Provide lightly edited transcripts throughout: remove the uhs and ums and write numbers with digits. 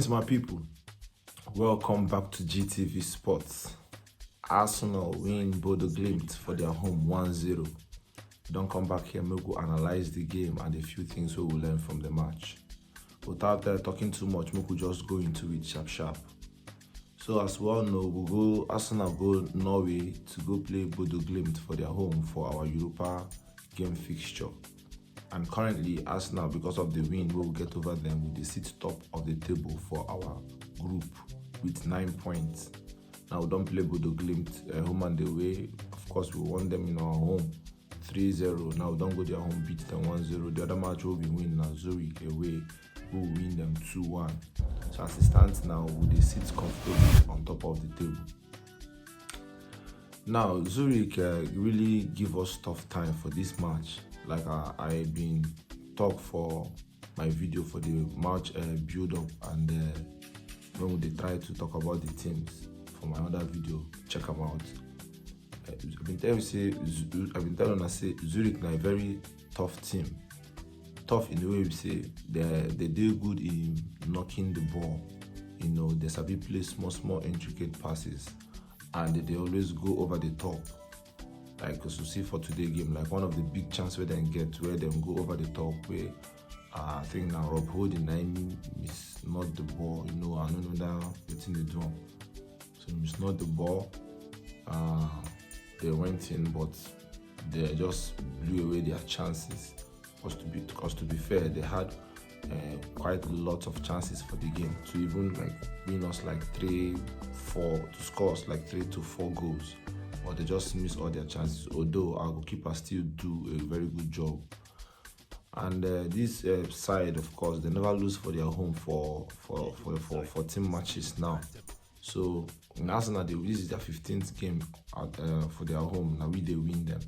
my people, welcome back to GTV Sports. Arsenal win BODO GLIMT for their home 1-0. Don't come back here, we'll go analyze the game and a few things we will learn from the match. Without talking too much, we could just go into it sharp. So as we all know, Arsenal go Norway to go play BODO GLIMT for their home for our Europa game fixture. And currently, Arsenal, because of the win, we will get over them. They sit top of the table for our group with 9 points. Now, we don't play BODO GLIMT home and away. Of course, we won them in our home 3-0. Now, we don't go their home, beat them 1-0. The other match will be win now. Zurich away, we will win them 2-1. So as it stands now, they sit comfortably on top of the table. Now, Zurich really give us tough time for this match. Like I've been talk for my video for the match build-up, and when they try to talk about the teams for my other video, check them out. I've been telling you say Zurich is a very tough team. Tough in the way we say they do good in knocking the ball. You know, they sabi play small intricate passes, and they always go over the top. Like as you see for today's game, like one of the big chances where they get, where they go over the top, where I think now Rob Holding miss not the ball, you know, I don't know that within the drum. So miss not the ball. They went in, but they just blew away their chances. Because to be fair, they had quite a lot of chances for the game to even like win us like 3-4, to score us like 3 to 4 goals. But they just miss all their chances, although our goalkeeper still do a very good job. And this side, of course, they never lose for their home for 14 matches now. So in Arsenal, this is their 15th game for their home. Now they win them.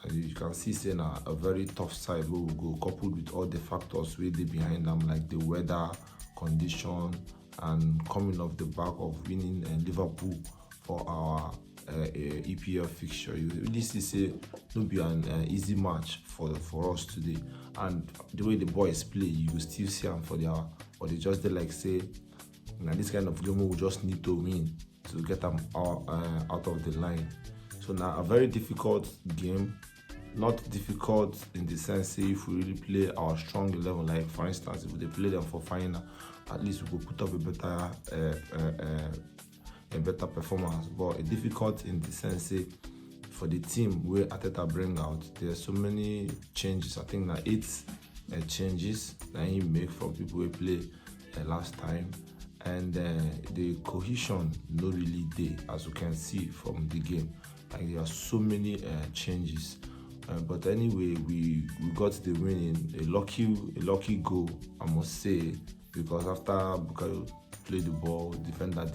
And you can see, say now a very tough side where we go, coupled with all the factors where they behind them, like the weather condition, and coming off the back of winning Liverpool for our EPL fixture. You really see say it will be an easy match for us today. And the way the boys play, you will still see them for their, but they just they like say, now this kind of game we just need to win to get them out of the line. So now a very difficult game. Not difficult in the sense, say if we really play our strong 11, like for instance, if they play them for final, at least we could put up a better performance. But difficult in the sense, say for the team where Ateta bring out, there's so many changes. I think that 8 changes that he make from people who play last time, and the cohesion not really there, as you can see from the game. Like there are so many changes. But anyway, we got the winning, a lucky goal, I must say, because after Bukayo played the ball, defender,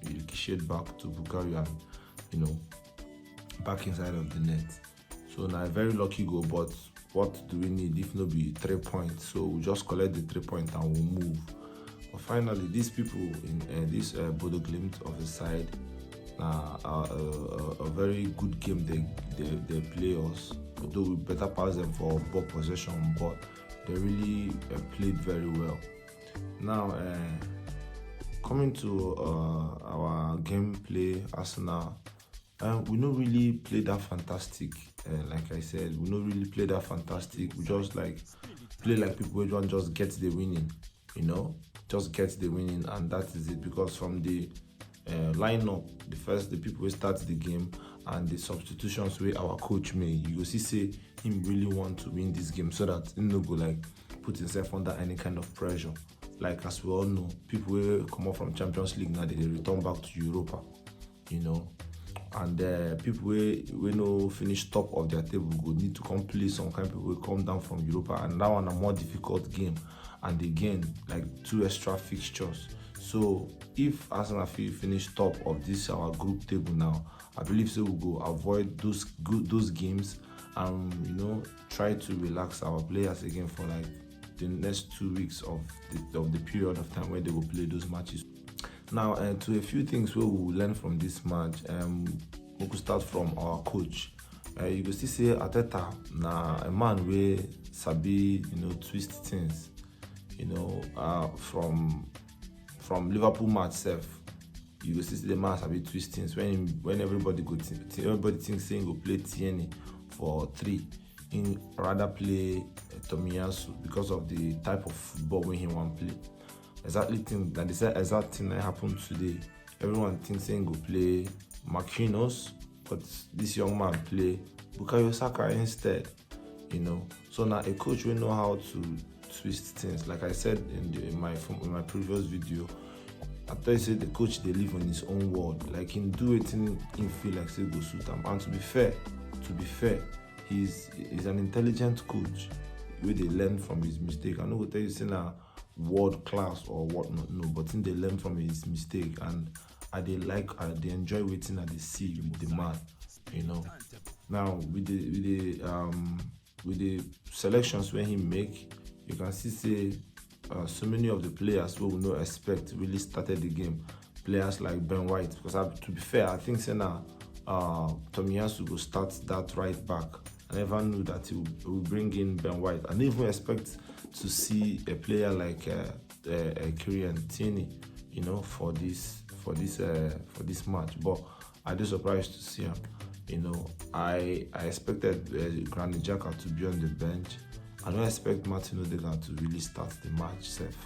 he ricocheted back to Bukayo and, you know, back inside of the net. So now a very lucky goal, but what do we need if not be 3 points? So we just collect the 3 points and we'll move. But finally, these people in this BODO GLIMT of the side, a very good game they play us, although we better pass them for ball possession, but they really played very well. Now coming to our gameplay, Arsenal, we don't really play that fantastic. Like I said, we don't really play that fantastic. We just like play like people who just get the winning, you know, just get the winning, and that is it. Because from the lineup, the people who start the game and the substitutions where our coach made, you will see him really want to win this game so that he no go like put himself under any kind of pressure. Like as we all know, people will come up from Champions League now, they return back to Europa, you know, and people will no finish top of their table go need to come play some kind of people will come down from Europa, and that one a more difficult game, and again like 2 extra fixtures. So if Arsenal finish top of this our group table now, I believe so we'll go avoid those games and, you know, try to relax our players again for like the next 2 weeks of the period of time where they will play those matches. Now to a few things where we will learn from this match, we could start from our coach. You go see say Ateta na a man where sabi, you know, twist things, you know, from from Liverpool match self, you go see the man sabi twist things when everybody everybody thinks saying go play Tierney for 3, in rather play Tomiyasu because of the type of football when he want play. Exactly thing that the exact thing that happened today. Everyone thinks saying go play Marquinhos, but this young man play Bukayo Saka instead. So now a coach will know how to twist things. Like I said in my previous video, I thought you said the coach they live in his own world. Like he do it in feel like say go suit him. And to be fair, he's an intelligent coach where they learn from his mistake. I know what tell you saying world class or whatnot, no, but then they learn from his mistake, and they enjoy waiting at the see with the man. Now with the selections when he make, you can say so many of the players who will not expect really started the game. Players like Ben White, because to be fair, I think Tomiyasu will start that right back. I never knew that he will bring in Ben White. I didn't even expect to see a player like Kieran Tierney, for this match. But I was surprised to see him. I expected Granit Xhaka to be on the bench. I don't expect Martin Odegaard to really start the match safe.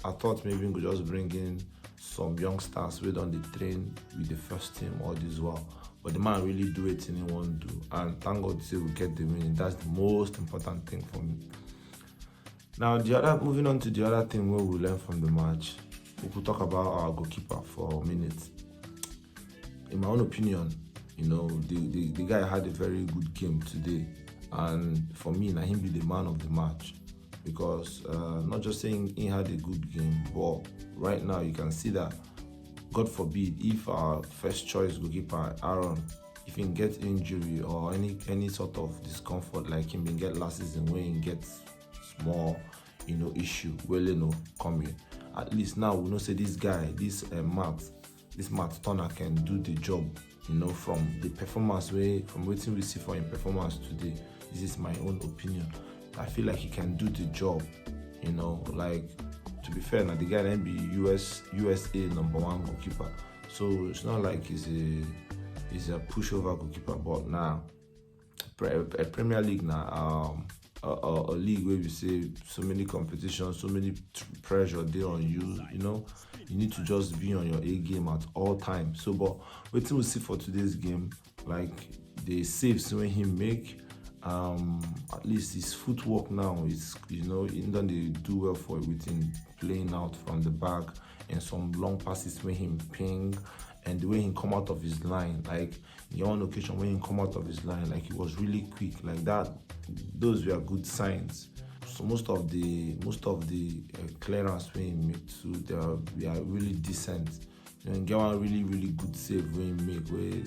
I thought maybe we could just bring in some youngsters who on the train with the first team all this while. But the man really do it in he want to do. And thank God to say we get the win. That's the most important thing for me. Now moving on to the other thing where we learn from the match, we could talk about our goalkeeper for a minute. In my own opinion, the guy had a very good game today. And for me, him be the man of the match, because not just saying he had a good game, but right now you can see that, God forbid, if our first choice goalkeeper Aaron, if he gets injury or any sort of discomfort like him been get last season when he gets small issue coming, at least now we know say this guy, this Matt Turner can do the job. From the performance from waiting we see for him performance today. This is my own opinion. I feel like he can do the job. Like, to be fair, now the guy then be USA #1 goalkeeper. So it's not like he's a pushover goalkeeper. But now, a Premier League now, a league where we say so many competitions, so many pressure there on you. You need to just be on your A game at all times. So, but waiting we see for today's game, like the saves when he make. At least his footwork now is, he don't do well for it with him playing out from the back and some long passes when him ping, and the way he come out of his line, like in one occasion when he come out of his line, like he was really quick like that. Those were good signs. So most of the clearance when he made too, they are really decent. And get one really good save when he make where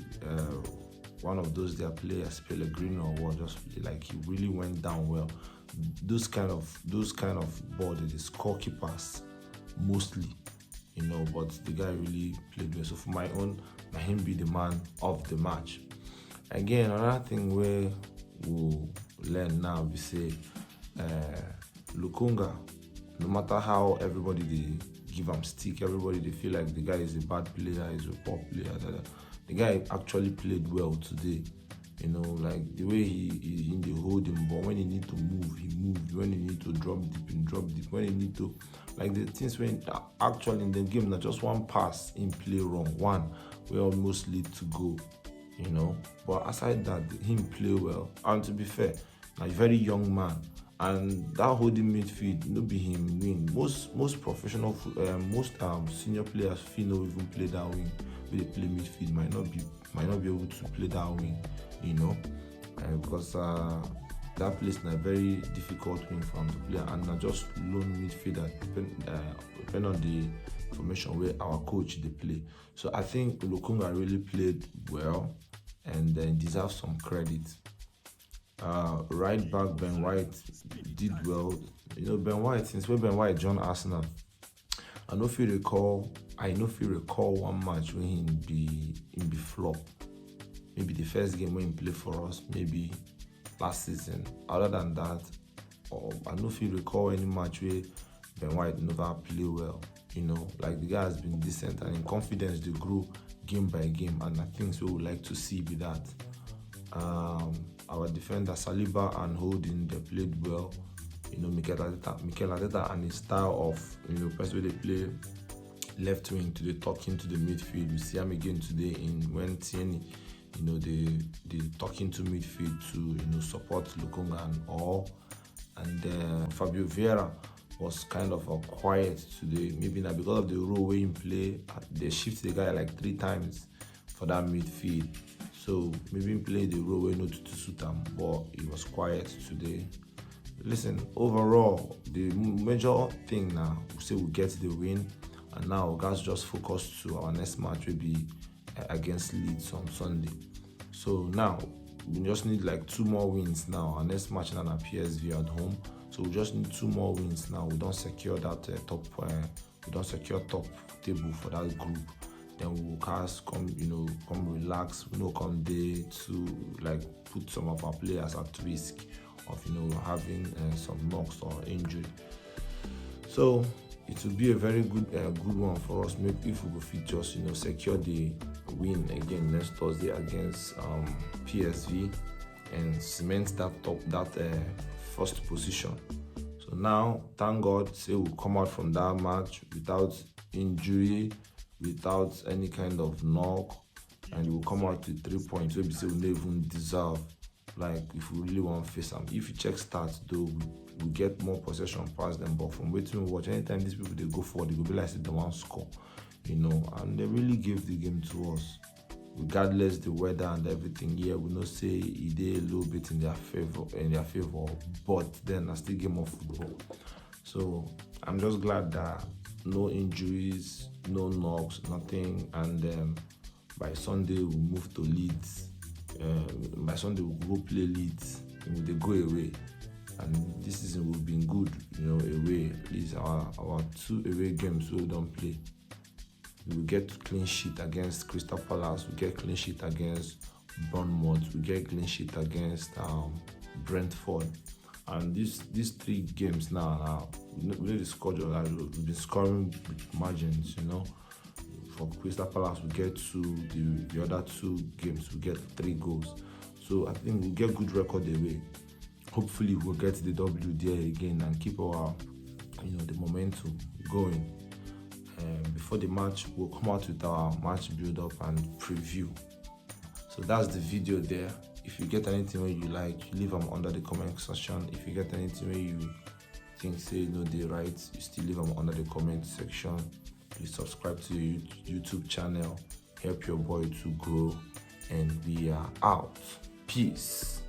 one of those their players, Pellegrino or what, just like he really went down well. Those kind of ball they score keepers mostly, but the guy really played well. So for my own, him be the man of the match. Again, another thing where we'll learn now, we say Lukunga, no matter how everybody they give him stick, everybody they feel like the guy is a bad player, is a poor player. The guy actually played well today. Like the way he in the holding ball, when he need to move, he moved. When he need to drop deep, he drop deep. When he need to, like the things when actually in the game, not just one pass in play wrong, one we almost lead to goal. But aside that, him play well. And to be fair, a very young man, and that holding midfield, no be him win. Most professional, most senior players feel no even play that wing. They play midfield might not be able to play that wing, because that place is a very difficult wing for him to play, and not just lone midfielder depend on the formation where our coach they play. So I think Lukunga really played well and then deserves some credit. Right back Ben White did well. Ben White, since when Ben White joined Arsenal, I know if you recall one match when he be flop. Maybe the first game when he played for us, maybe last season. Other than that, I know if you recall any match where Ben White never play well. like the guy has been decent, and in confidence they grew game by game, and I think we would like to see be that. Our defender Saliba and Holding, they played well. Mikel Arteta and his style of person they play left wing to the tuck into the midfield. We see him again today when Tierney, they tuck into midfield to support Lukonga and Fabio Vieira was kind of quiet today. Maybe not because of the role where he play. They shift the guy like 3 times for that midfield. So maybe he played the role where not to suit him, but he was quiet today. Listen, overall, the major thing now, we say we get the win, and now guys just focus to our next match will be against Leeds on Sunday. So now we just need like 2 more wins now. Our next match is at PSV at home. So we just need 2 more wins now. We don't secure that we don't secure top table for that group. Then we will come relax. We come there to like put some of our players at risk of having some knocks or injury. So it will be a very good one for us. Maybe if we go fit just secure the win again next Thursday against PSV and cement that first position. So now, thank God, say we'll come out from that match without injury, without any kind of knock, and we'll come out with 3 points. Maybe say we don't even deserve. Like if we really want to face them. If you check stats though, we get more possession past them. But from waiting to watch, anytime these people they go forward, they go be like they want to score, and they really give the game to us. Regardless the weather and everything, we know say it is a little bit in their favor, but then I still game of football. So I'm just glad that no injuries, no knocks, nothing, and by Sunday we move to Leeds. By Sunday we'll go play Leeds. They go away, and this season we've been good, away. These are our 2 away games we don't play. We get clean sheet against Crystal Palace. We get clean sheet against Bournemouth. We get clean sheet against Brentford. And these 3 games now, we know the schedule. We've been scoring with margins, For Crystal Palace, we get 2. The other 2 games, we get 3 goals. So I think we'll get good record away. Hopefully, we'll get the W there again and keep our, the momentum going. Before the match, we'll come out with our match build-up and preview. So that's the video there. If you get anything where you like, leave them under the comment section. If you get anything where you think they're right, you still leave them under the comment section. Please subscribe to your YouTube channel. Help your boy to grow, and we are out. Peace.